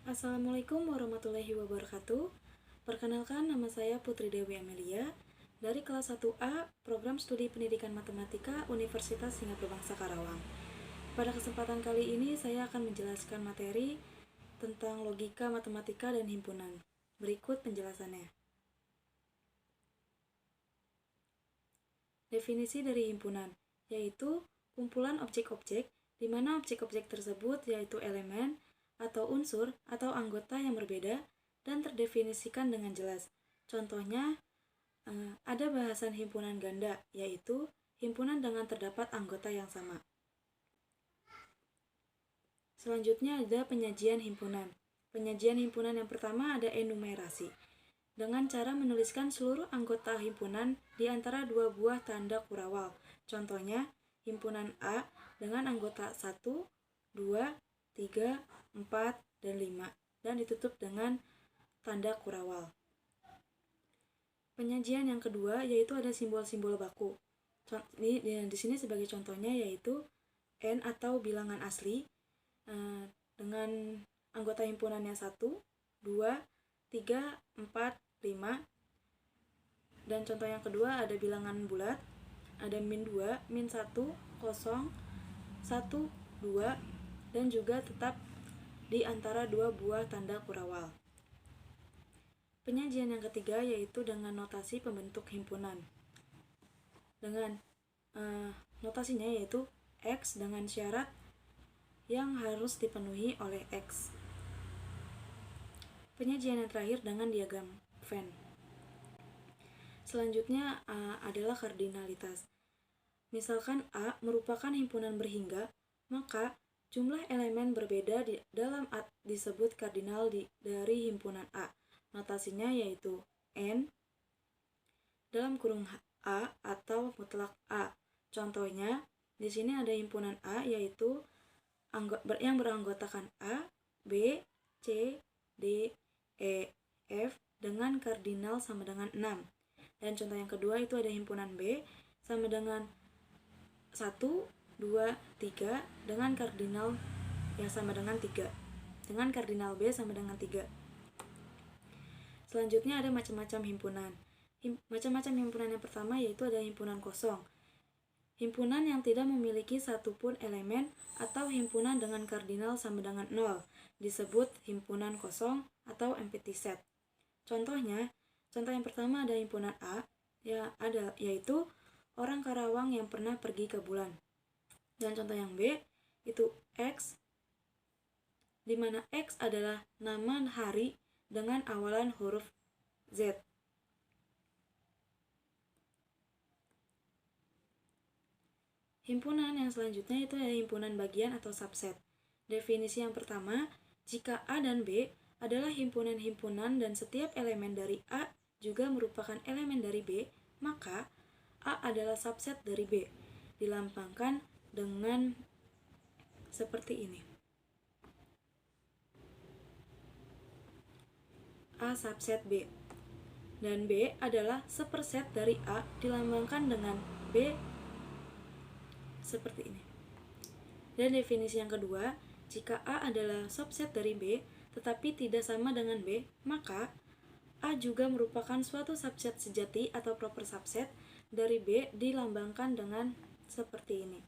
Assalamualaikum warahmatullahi wabarakatuh. Perkenalkan, nama saya Putri Dewi Amelia dari kelas 1A Program Studi Pendidikan Matematika Universitas Singapura Bangsa Karawang. Pada kesempatan kali ini saya akan menjelaskan materi tentang logika matematika dan himpunan. Berikut penjelasannya. Definisi dari himpunan, yaitu kumpulan objek-objek di mana objek-objek tersebut yaitu elemen atau unsur atau anggota yang berbeda dan terdefinisikan dengan jelas. Contohnya, ada bahasan himpunan ganda, yaitu himpunan dengan terdapat anggota yang sama. Selanjutnya ada penyajian himpunan. Penyajian himpunan yang pertama ada enumerasi, dengan cara menuliskan seluruh anggota himpunan di antara dua buah tanda kurawal. Contohnya, himpunan A dengan anggota 1, 2, 3, 4, dan 5, dan ditutup dengan tanda kurawal. Penyajian yang kedua yaitu ada simbol-simbol baku. Di sini sebagai contohnya yaitu N atau bilangan asli dengan anggota himpunannya 1, 2, 3, 4, 5. Dan contoh yang kedua ada bilangan bulat, ada min 2, min 1, 0, 1, 2, dan juga tetap di antara dua buah tanda kurawal. Penyajian yang ketiga yaitu dengan notasi pembentuk himpunan. Dengan notasinya yaitu X dengan syarat yang harus dipenuhi oleh X. Penyajian yang terakhir dengan diagram Venn. Selanjutnya adalah kardinalitas. Misalkan A merupakan himpunan berhingga, maka jumlah elemen berbeda di dalam A disebut kardinal dari himpunan A. Notasinya yaitu N dalam kurung A atau mutlak A. Contohnya, di sini ada himpunan A yaitu yang beranggotakan A, B, C, D, E, F dengan kardinal sama dengan 6. Dan contoh yang kedua itu ada himpunan B sama dengan 1, 2, 3 dengan kardinal yang sama dengan 3. Dengan kardinal B sama dengan 3. Selanjutnya ada macam-macam himpunan. Macam-macam himpunan yang pertama yaitu ada himpunan kosong. Himpunan yang tidak memiliki satupun elemen atau himpunan dengan kardinal sama dengan 0 disebut himpunan kosong atau empty set. Contoh yang pertama ada himpunan A, yaitu orang Karawang yang pernah pergi ke bulan. Dan contoh yang B itu X, di mana X adalah nama hari dengan awalan huruf Z. Himpunan yang selanjutnya itu adalah himpunan bagian atau subset. Definisi yang pertama, jika A dan B adalah himpunan-himpunan dan setiap elemen dari A juga merupakan elemen dari B, maka A adalah subset dari B. Dilambangkan dengan seperti ini. A subset B. Dan B adalah seperset dari A, dilambangkan dengan B seperti ini. Dan definisi yang kedua, jika A adalah subset dari B tetapi tidak sama dengan B, maka A juga merupakan suatu subset sejati atau proper subset dari B, dilambangkan dengan seperti ini.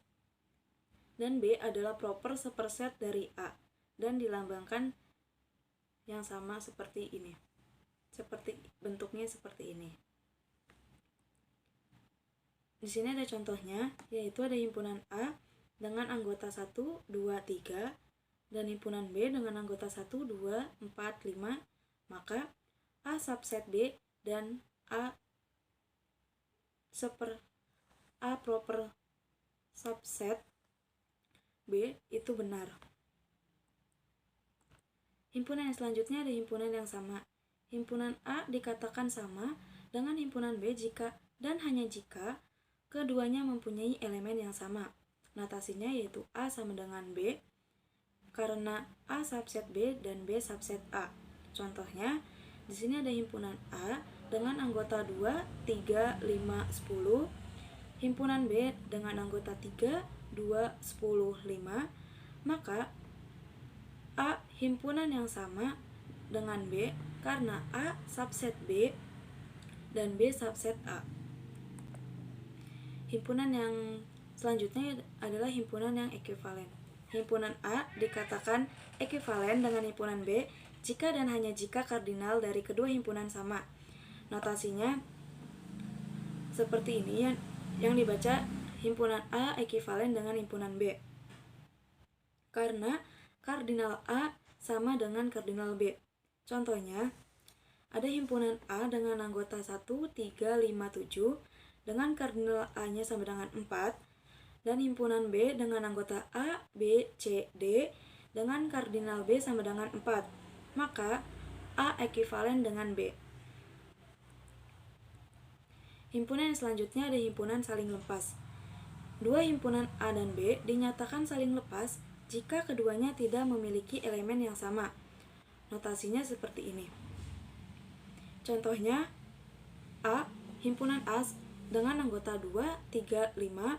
Dan B adalah proper seperset dari A dan dilambangkan yang sama seperti ini. Bentuknya seperti ini. Di sini ada contohnya, yaitu ada himpunan A dengan anggota 1, 2, 3, dan himpunan B dengan anggota 1, 2, 4, 5, maka A subset B dan A proper subset B itu benar. Himpunan yang selanjutnya ada himpunan yang sama. Himpunan A dikatakan sama dengan himpunan B jika dan hanya jika keduanya mempunyai elemen yang sama. Notasinya yaitu A sama dengan B karena A subset B dan B subset A. Contohnya, di sini ada himpunan A dengan anggota 2, 3, 5, 10. Himpunan B dengan anggota 3, 2, 10, 5. Maka A himpunan yang sama dengan B karena A subset B dan B subset A. Himpunan yang selanjutnya adalah himpunan yang ekuivalen. Himpunan A dikatakan ekuivalen dengan himpunan B jika dan hanya jika kardinal dari kedua himpunan sama. Notasinya seperti ini yang dibaca himpunan A ekuivalen dengan himpunan B. Karena kardinal A sama dengan kardinal B. Contohnya, ada himpunan A dengan anggota 1, 3, 5, 7 dengan kardinal A-nya sama dengan 4 dan himpunan B dengan anggota A, B, C, D dengan kardinal B sama dengan 4. Maka A ekuivalen dengan B. Himpunan yang selanjutnya ada himpunan saling lepas. Dua himpunan A dan B dinyatakan saling lepas jika keduanya tidak memiliki elemen yang sama. Notasinya seperti ini. Contohnya, A, himpunan A dengan anggota 2, 3, 5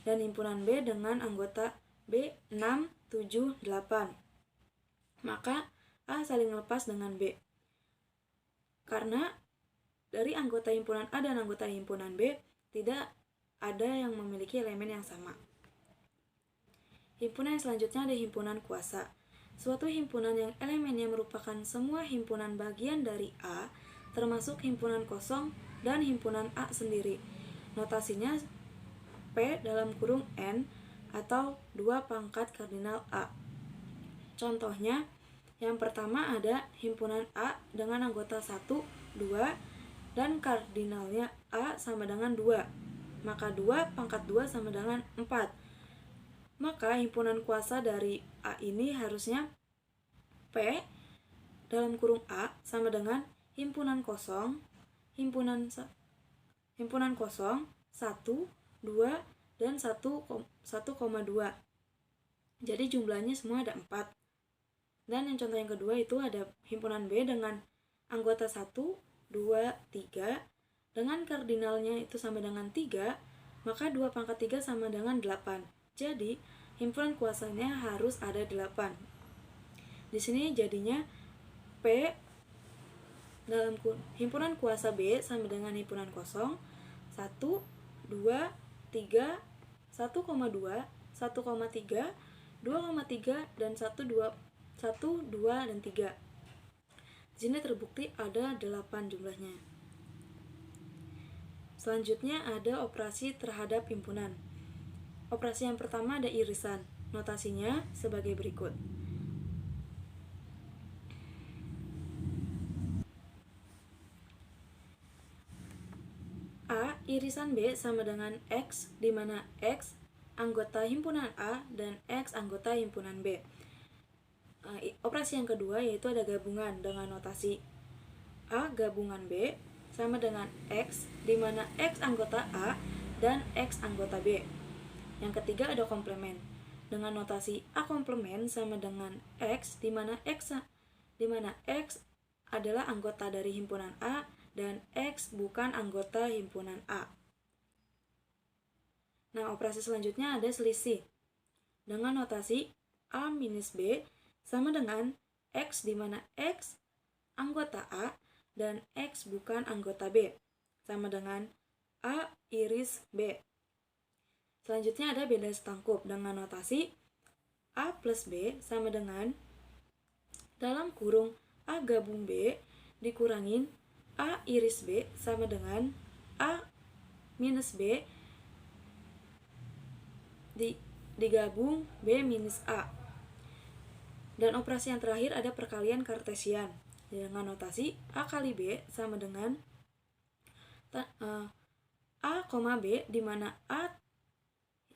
dan himpunan B dengan anggota B 6, 7, 8. Maka A saling lepas dengan B. Karena dari anggota himpunan A dan anggota himpunan B tidak ada yang memiliki elemen yang sama. Himpunan yang selanjutnya ada himpunan kuasa. Suatu himpunan yang elemennya merupakan semua himpunan bagian dari A, termasuk himpunan kosong dan himpunan A sendiri. Notasinya P dalam kurung N atau 2 pangkat kardinal A. Contohnya, yang pertama ada himpunan A dengan anggota 1, 2 dan kardinalnya A sama dengan 2. Maka 2 pangkat 2 sama dengan 4. Maka himpunan kuasa dari A ini harusnya P dalam kurung A sama dengan himpunan kosong, himpunan kosong 1, 2 dan 1,2. Jadi jumlahnya semua ada 4. Dan yang contoh yang kedua itu ada himpunan B dengan anggota 1, 2, 3 dengan kardinalnya itu sama dengan 3, maka 2 pangkat 3 sama dengan 8. Jadi himpunan kuasanya harus ada 8. Di sini jadinya P dalam himpunan kuasa B sama dengan himpunan kosong 1, 2, 3, 1,2, 1,3, 2,3 dan 1, 2 dan 3. Di sini terbukti ada 8 jumlahnya. Selanjutnya ada operasi terhadap himpunan. Operasi yang pertama ada irisan. Notasinya sebagai berikut. A irisan B sama dengan X, di mana X anggota himpunan A dan X anggota himpunan B. Operasi yang kedua yaitu ada gabungan dengan notasi A gabungan B sama dengan X, di mana X anggota A dan X anggota B. Yang ketiga ada komplement dengan notasi A komplement sama dengan X, di mana X adalah anggota dari himpunan A dan X bukan anggota himpunan A. Nah, operasi selanjutnya ada selisih dengan notasi A minus B sama dengan X, di mana X anggota A dan X bukan anggota B, sama dengan A iris B. Selanjutnya ada beda setangkup dengan notasi A plus B sama dengan dalam kurung A gabung B dikurangin A iris B sama dengan A minus B digabung B minus A. Dan operasi yang terakhir ada perkalian kartesian dengan notasi A kali B sama dengan A, B, di mana A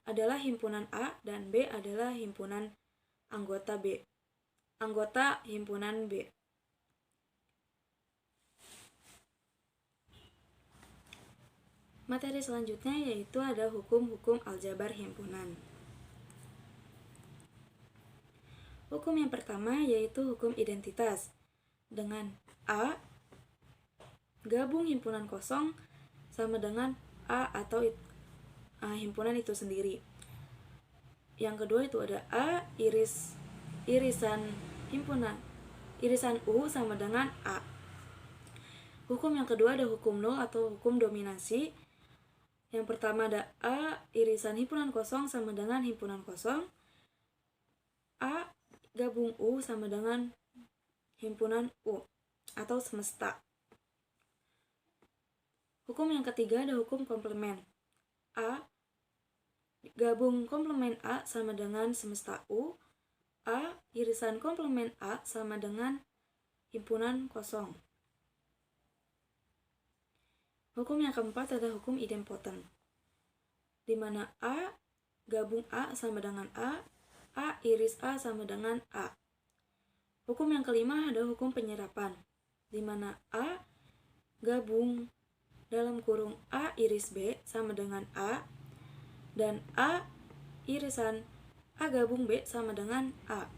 adalah himpunan A dan B adalah himpunan anggota himpunan B. Materi selanjutnya yaitu ada hukum-hukum aljabar himpunan. Hukum yang pertama yaitu hukum identitas dengan A gabung himpunan kosong sama dengan A atau himpunan itu sendiri. Yang kedua itu ada A irisan himpunan irisan U sama dengan A. Hukum yang kedua ada hukum nol atau hukum dominasi. Yang pertama ada A irisan himpunan kosong sama dengan himpunan kosong. A gabung U sama dengan himpunan U atau semesta. Hukum yang ketiga ada hukum komplement. A gabung komplement A sama dengan semesta U. A irisan komplement A sama dengan himpunan kosong. Hukum yang keempat ada hukum idempoten, di mana A gabung A sama dengan A iris A sama dengan A. Hukum yang kelima ada hukum penyerapan, di mana A gabung dalam kurung A iris B sama dengan A, dan A irisan A gabung B sama dengan A.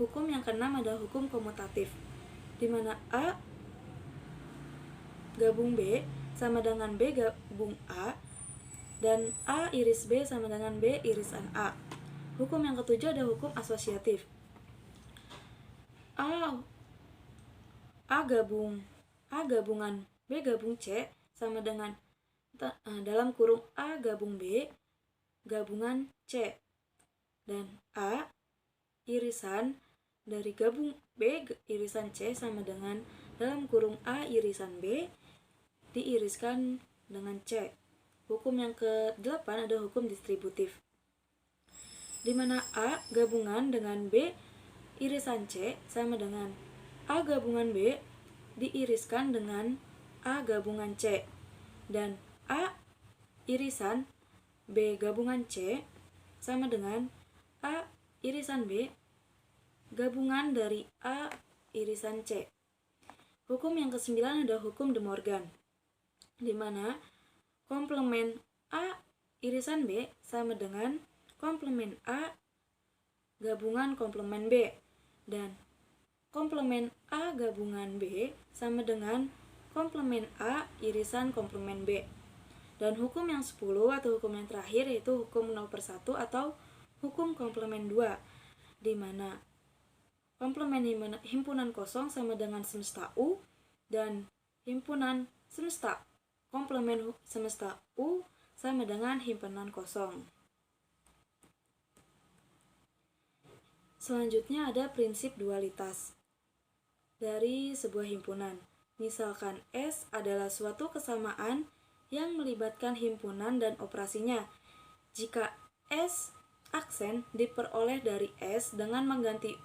Hukum yang keenam ada hukum komutatif, di mana A gabung B sama dengan B gabung A, dan A iris B sama dengan B irisan A. Hukum yang ketujuh ada hukum asosiatif. A gabungan B gabung C sama dengan dalam kurung A gabung B gabungan C, dan A irisan dari gabung B irisan C sama dengan dalam kurung A irisan B diiriskan dengan C. Hukum yang ke-8 ada hukum distributif, di mana A gabungan dengan B irisan C sama dengan A gabungan B diiriskan dengan A gabungan C, dan A irisan B gabungan C sama dengan A irisan B gabungan dari A irisan C. Hukum yang ke-9 ada hukum De Morgan, di mana komplement A irisan B sama dengan komplement A gabungan komplement B, dan komplement A gabungan B sama dengan komplement A irisan komplement B. Dan hukum yang 10 atau hukum yang terakhir yaitu hukum 0/1 atau hukum komplement 2, di mana komplement himpunan kosong sama dengan semesta U, dan himpunan semesta komplement semesta U sama dengan himpunan kosong. Selanjutnya ada prinsip dualitas dari sebuah himpunan. Misalkan S adalah suatu kesamaan yang melibatkan himpunan dan operasinya. Jika S aksen diperoleh dari S dengan mengganti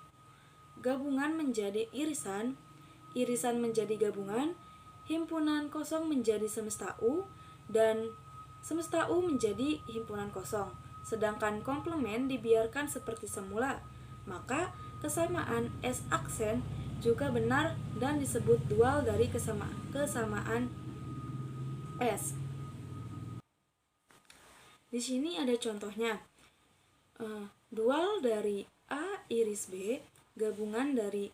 gabungan menjadi irisan, irisan menjadi gabungan, himpunan kosong menjadi semesta U, dan semesta U menjadi himpunan kosong, sedangkan komplement dibiarkan seperti semula, maka kesamaan S aksen juga benar dan disebut dual dari kesamaan S. Di sini ada contohnya. Dual dari A iris B gabungan dari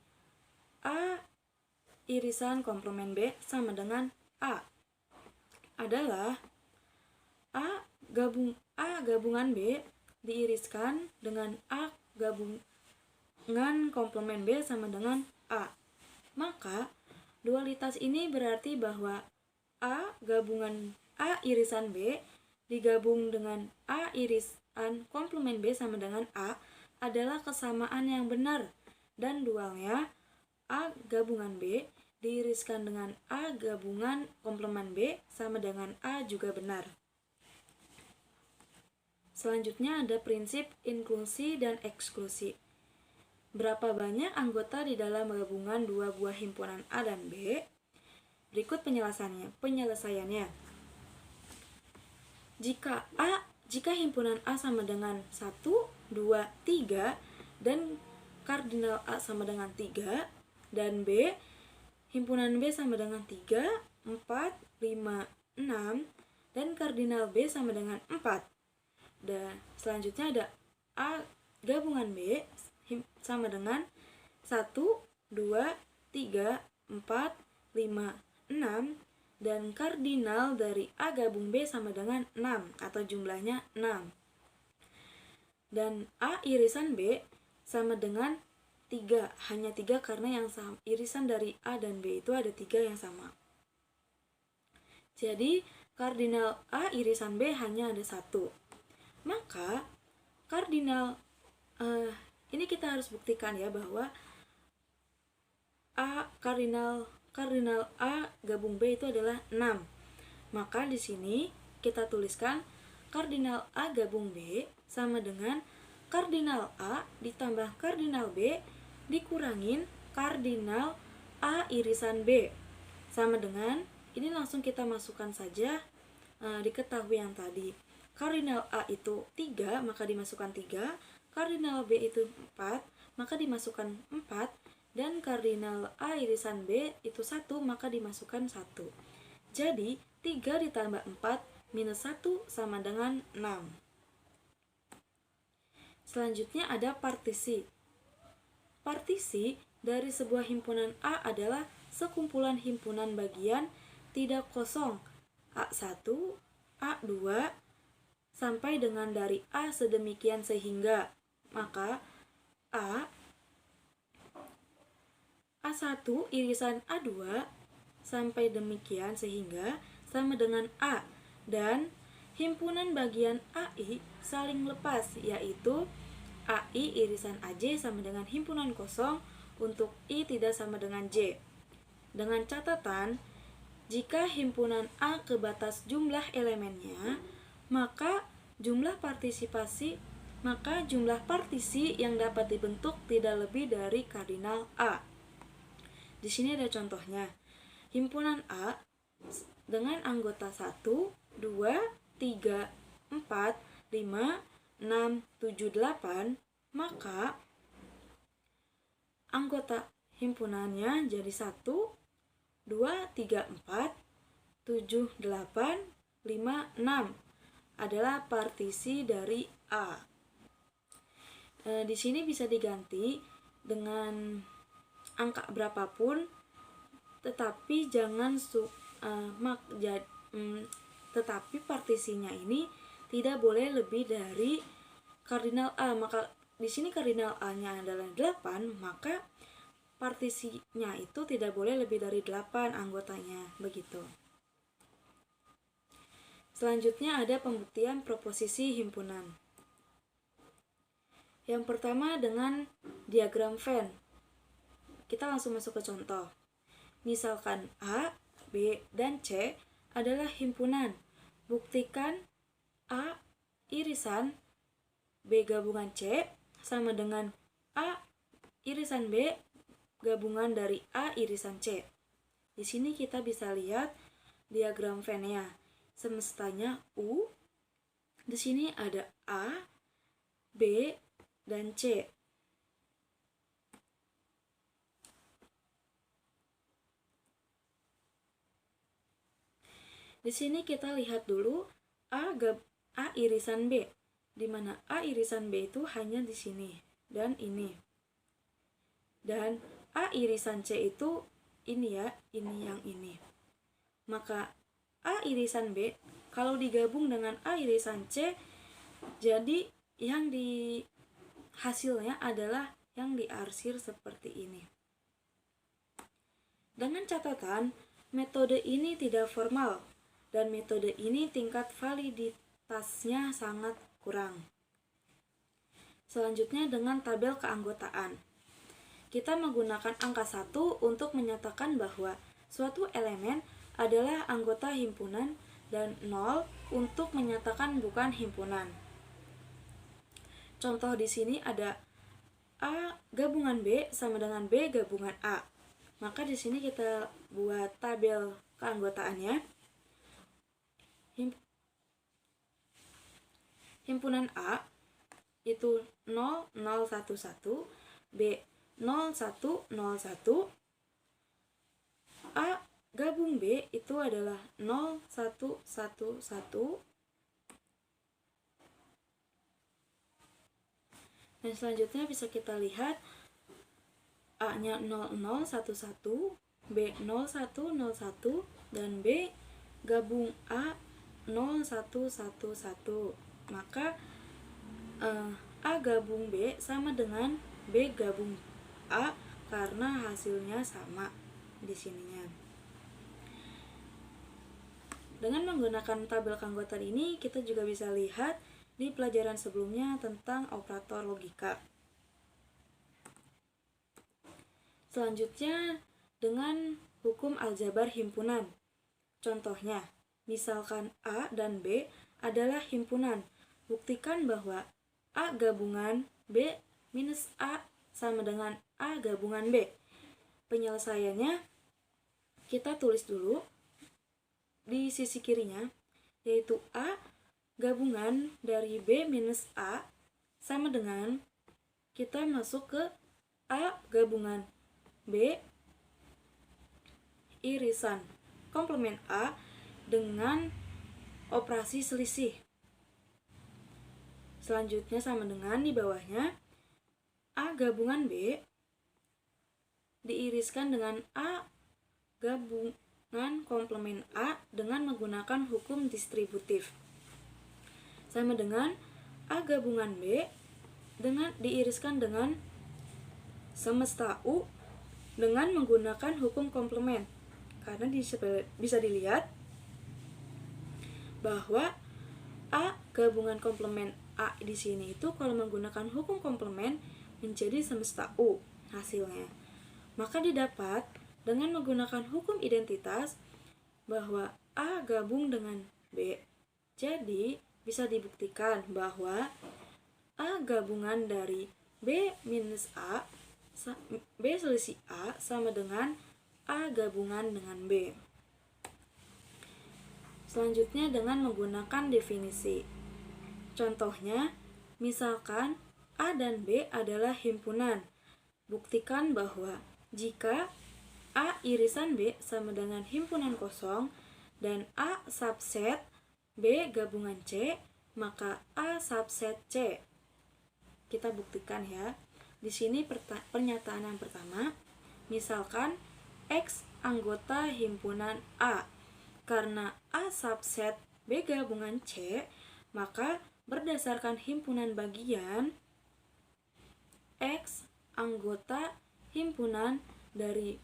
A irisan komplement B sama dengan A adalah A gabungan B diiriskan dengan A gabungan komplement B sama dengan A. Maka dualitas ini berarti bahwa A gabungan A irisan B digabung dengan A irisan komplement B sama dengan A adalah kesamaan yang benar, dan dualnya A gabungan B diiriskan dengan A gabungan komplement B sama dengan A juga benar. Selanjutnya ada prinsip inklusi dan eksklusi. Berapa banyak anggota di dalam gabungan dua buah himpunan A dan B? Berikut penyelesaiannya. Jika himpunan A sama dengan 1, 2, 3 dan kardinal A sama dengan 3, dan B himpunan B sama dengan 3, 4, 5, 6 dan kardinal B sama dengan 4. Dan selanjutnya ada A gabungan B sama dengan 1, 2, 3, 4, 5, 6 dan kardinal dari A gabung B sama dengan 6 atau jumlahnya 6. Dan A irisan B sama dengan 3, hanya 3 karena yang sama, irisan dari A dan B itu ada 3 yang sama. Jadi kardinal A irisan B hanya ada 1. Maka kardinal ini kita harus buktikan ya bahwa kardinal A gabung B itu adalah 6. Maka di sini kita tuliskan kardinal A gabung B sama dengan kardinal A ditambah kardinal B dikurangin kardinal A irisan B. Sama dengan, ini langsung kita masukkan saja diketahui yang tadi. Kardinal A itu 3, maka dimasukkan 3. Kardinal B itu 4, maka dimasukkan 4. Dan kardinal A irisan B itu 1, maka dimasukkan 1. Jadi 3 ditambah 4 minus 1 sama dengan 6. Selanjutnya ada partisi. Partisi dari sebuah himpunan A adalah sekumpulan himpunan bagian tidak kosong A1, A2, sampai dengan dari A sedemikian sehingga. Maka A1 irisan A2 sampai demikian sehingga sama dengan A, dan himpunan bagian AI saling lepas, yaitu AI irisan AJ sama dengan himpunan kosong untuk I tidak sama dengan J. Dengan catatan, jika himpunan A ke batas jumlah elemennya, maka jumlah partisi yang dapat dibentuk tidak lebih dari kardinal A. Di sini ada contohnya. Himpunan A dengan anggota 1, 2, 3, 4, 5, 6, 7, 8, maka anggota himpunannya jadi 1, 2, 3, 4, 7, 8, 5, 6 adalah partisi dari A. Di sini bisa diganti dengan angka berapapun, tetapi tetapi partisinya ini tidak boleh lebih dari kardinal A. Maka di sini kardinal A-nya adalah 8, maka partisinya itu tidak boleh lebih dari 8 anggotanya, begitu. Selanjutnya ada pembuktian proposisi himpunan. Yang pertama dengan diagram Venn. Kita langsung masuk ke contoh. Misalkan A, B, dan C adalah himpunan. Buktikan A irisan B gabungan C sama dengan A irisan B gabungan dari A irisan C. Di sini kita bisa lihat diagram Venn-nya. Semestanya U. Di sini ada A, B, dan C. Di sini kita lihat dulu A irisan B, di mana A irisan B itu hanya di sini dan ini. Dan A irisan C itu ini ya, ini yang ini. Maka A irisan B kalau digabung dengan A irisan C, jadi yang di hasilnya adalah yang diarsir seperti ini. Dengan catatan, metode ini tidak formal dan metode ini tingkat validitasnya sangat kurang. Selanjutnya dengan tabel keanggotaan. Kita menggunakan angka 1 untuk menyatakan bahwa suatu elemen adalah anggota himpunan dan 0 untuk menyatakan bukan himpunan. Contoh di sini ada A gabungan B sama dengan B gabungan A. Maka di sini kita buat tabel keanggotaannya. Himpunan A itu 0, 0, 1, 1, B 0, 1, 0, 1, A gabung B itu adalah 0, 1, 1, 1. Dan selanjutnya bisa kita lihat A-nya 0, 0, 1, 1, B 0, 1, 0, 1, dan B gabung A 0, 1, 1, 1. Maka A gabung B sama dengan B gabung A karena hasilnya sama di sininya. Dengan menggunakan tabel Kanggotan ini, kita juga bisa lihat di pelajaran sebelumnya tentang operator logika. Selanjutnya, dengan hukum aljabar himpunan. Contohnya, misalkan A dan B adalah himpunan. Buktikan bahwa A gabungan B minus A sama dengan A gabungan B. Penyelesaiannya, kita tulis dulu di sisi kirinya, yaitu A gabungan dari B minus A sama dengan, kita masuk ke A gabungan B irisan komplement A dengan operasi selisih. Selanjutnya sama dengan di bawahnya, A gabungan B diiriskan dengan A gabungan komplement A dengan menggunakan hukum distributif. Sama dengan A gabungan B dengan diiriskan dengan semesta U dengan menggunakan hukum komplement. Karena bisa dilihat bahwa A gabungan komplement A di sini itu kalau menggunakan hukum komplement menjadi semesta U hasilnya. Maka didapat dengan menggunakan hukum identitas bahwa A gabung dengan B. Jadi bisa dibuktikan bahwa A gabungan dari B minus A, B selisih A sama dengan A gabungan dengan B. Selanjutnya dengan menggunakan definisi. Contohnya, misalkan A dan B adalah himpunan. Buktikan bahwa jika A irisan B sama dengan himpunan kosong dan A subset B gabungan C, maka A subset C. Kita buktikan ya. Di sini pernyataan yang pertama, misalkan X anggota himpunan A. Karena A subset B gabungan C, maka berdasarkan himpunan bagian, X anggota himpunan dari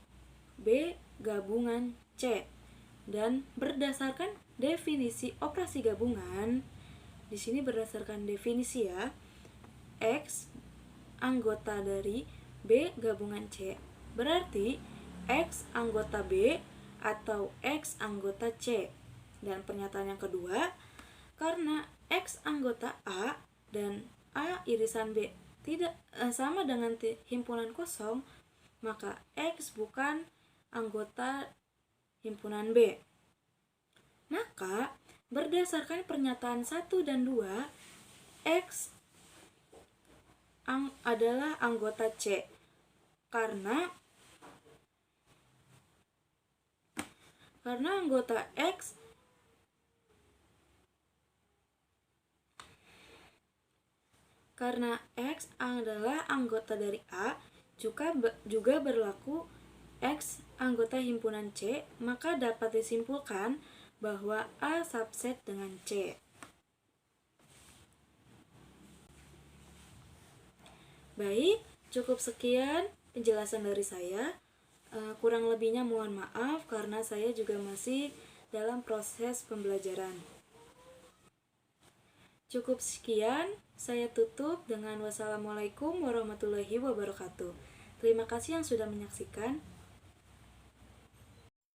B gabungan C. Dan berdasarkan definisi operasi gabungan, di sini berdasarkan definisi ya, X anggota dari B gabungan C berarti X anggota B atau X anggota C. Dan pernyataan yang kedua, karena X anggota A dan A irisan B tidak sama dengan himpunan kosong, maka X bukan anggota himpunan B. Maka berdasarkan pernyataan 1 dan 2, X adalah anggota C karena anggota X adalah anggota dari A, juga berlaku X anggota himpunan C, maka dapat disimpulkan bahwa A subset dengan C. Baik, cukup sekian penjelasan dari saya. Kurang lebihnya mohon maaf karena saya juga masih dalam proses pembelajaran. Cukup sekian, saya tutup dengan wassalamualaikum warahmatullahi wabarakatuh. Terima kasih yang sudah menyaksikan.